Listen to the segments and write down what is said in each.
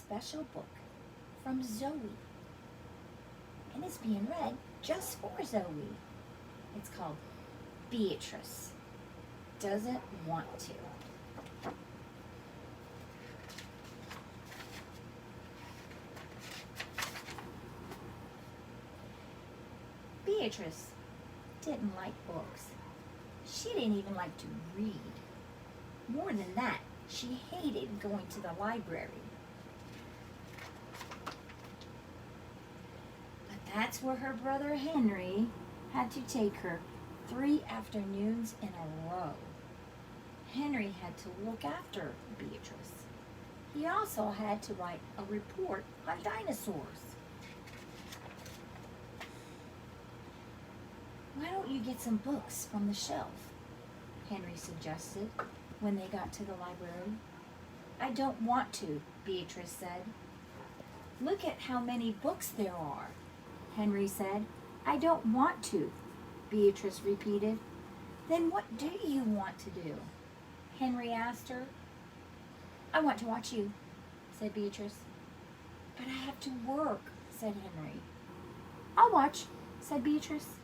special book from Zoe, and it's being read just for Zoe. It's called Beatrice Doesn't Want to. Beatrice didn't like books. She didn't even like to read. More than that, she hated going to the library. But that's where her brother Henry had to take her 3 afternoons in a row. Henry had to look after Beatrice. He also had to write a report on dinosaurs. "Why don't you get some books from the shelf?" Henry suggested when they got to the library. "I don't want to," Beatrice said. "Look at how many books there are," Henry said. "I don't want to," Beatrice repeated. "Then what do you want to do?" Henry asked her. "I want to watch you," said Beatrice. "But I have to work," said Henry. "I'll watch," said Beatrice.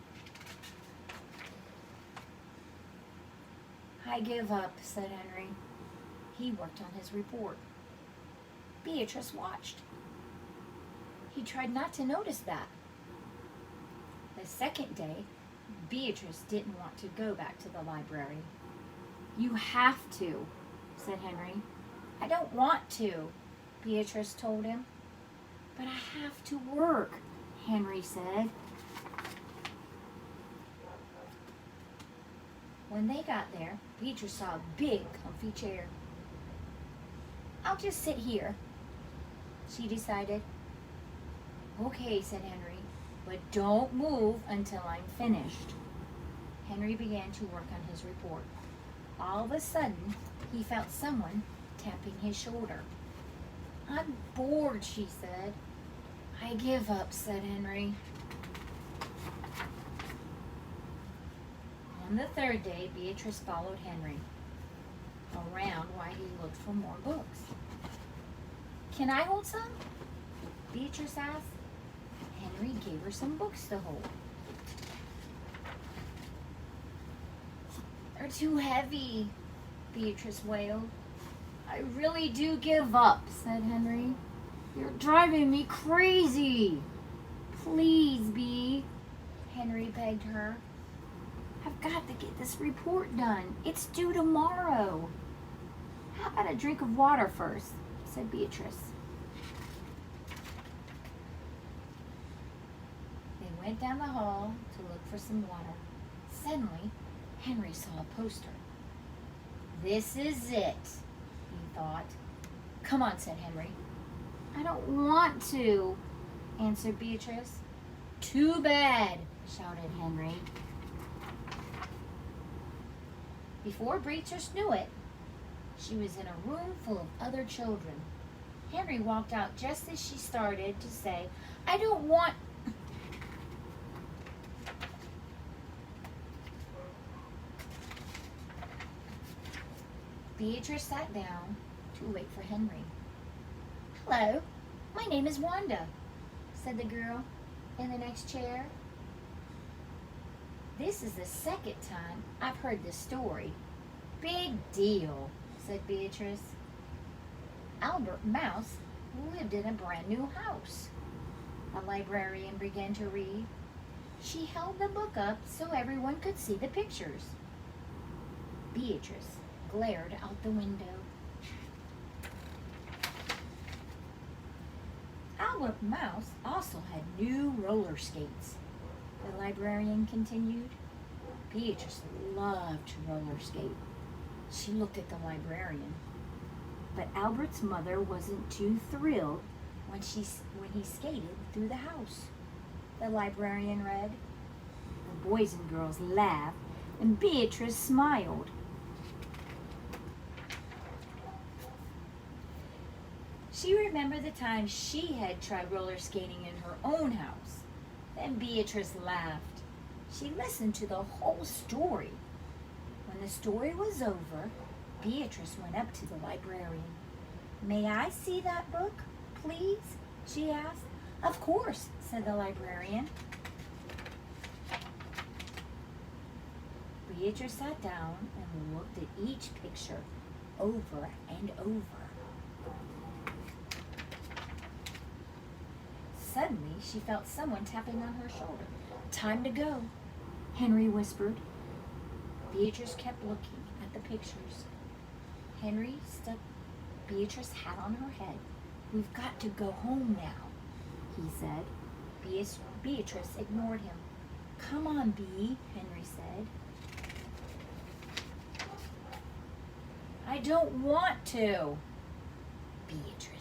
"I give up," said Henry. He worked on his report. Beatrice watched. He tried not to notice that. The second day, Beatrice didn't want to go back to the library. "You have to," said Henry. "I don't want to," Beatrice told him. "But I have to work," Henry said. When they got there, Beatrice saw a big, comfy chair. "I'll just sit here," she decided. "Okay," said Henry, "but don't move until I'm finished." Henry began to work on his report. All of a sudden, he felt someone tapping his shoulder. "I'm bored," she said. "I give up," said Henry. On the third day, Beatrice followed Henry around while he looked for more books. "Can I hold some?" Beatrice asked. Henry gave her some books to hold. "They're too heavy," Beatrice wailed. "I really do give up," said Henry. "You're driving me crazy." "Please, Bee," Henry begged her. "I've got to get this report done. It's due tomorrow." "How about a drink of water first?" said Beatrice. They went down the hall to look for some water. Suddenly, Henry saw a poster. "This is it," he thought. "Come on," said Henry. "I don't want to," answered Beatrice. "Too bad," shouted Henry. Before Beatrice knew it, she was in a room full of other children. Henry walked out just as she started to say, "I don't want..." Beatrice sat down to wait for Henry. "Hello, my name is Wanda," said the girl in the next chair. "This is the second time I've heard this story." "Big deal," said Beatrice. Albert Mouse lived in a brand new house. The librarian began to read. She held the book up so everyone could see the pictures. Beatrice glared out the window. Albert Mouse also had new roller skates. The librarian continued. Beatrice loved to roller skate. She looked at the librarian. But Albert's mother wasn't too thrilled when he skated through the house. The librarian read. The boys and girls laughed, and Beatrice smiled. She remembered the time she had tried roller skating in her own house. Then Beatrice laughed. She listened to the whole story. When the story was over, Beatrice went up to the librarian. "May I see that book, please?" she asked. "Of course," said the librarian. Beatrice sat down and looked at each picture over and over. Suddenly, she felt someone tapping on her shoulder. "Time to go," Henry whispered. Beatrice kept looking at the pictures. Henry stuck Beatrice's hat on her head. "We've got to go home now," he said. Beatrice ignored him. "Come on, Bee," Henry said. "I don't want to." "Beatrice,"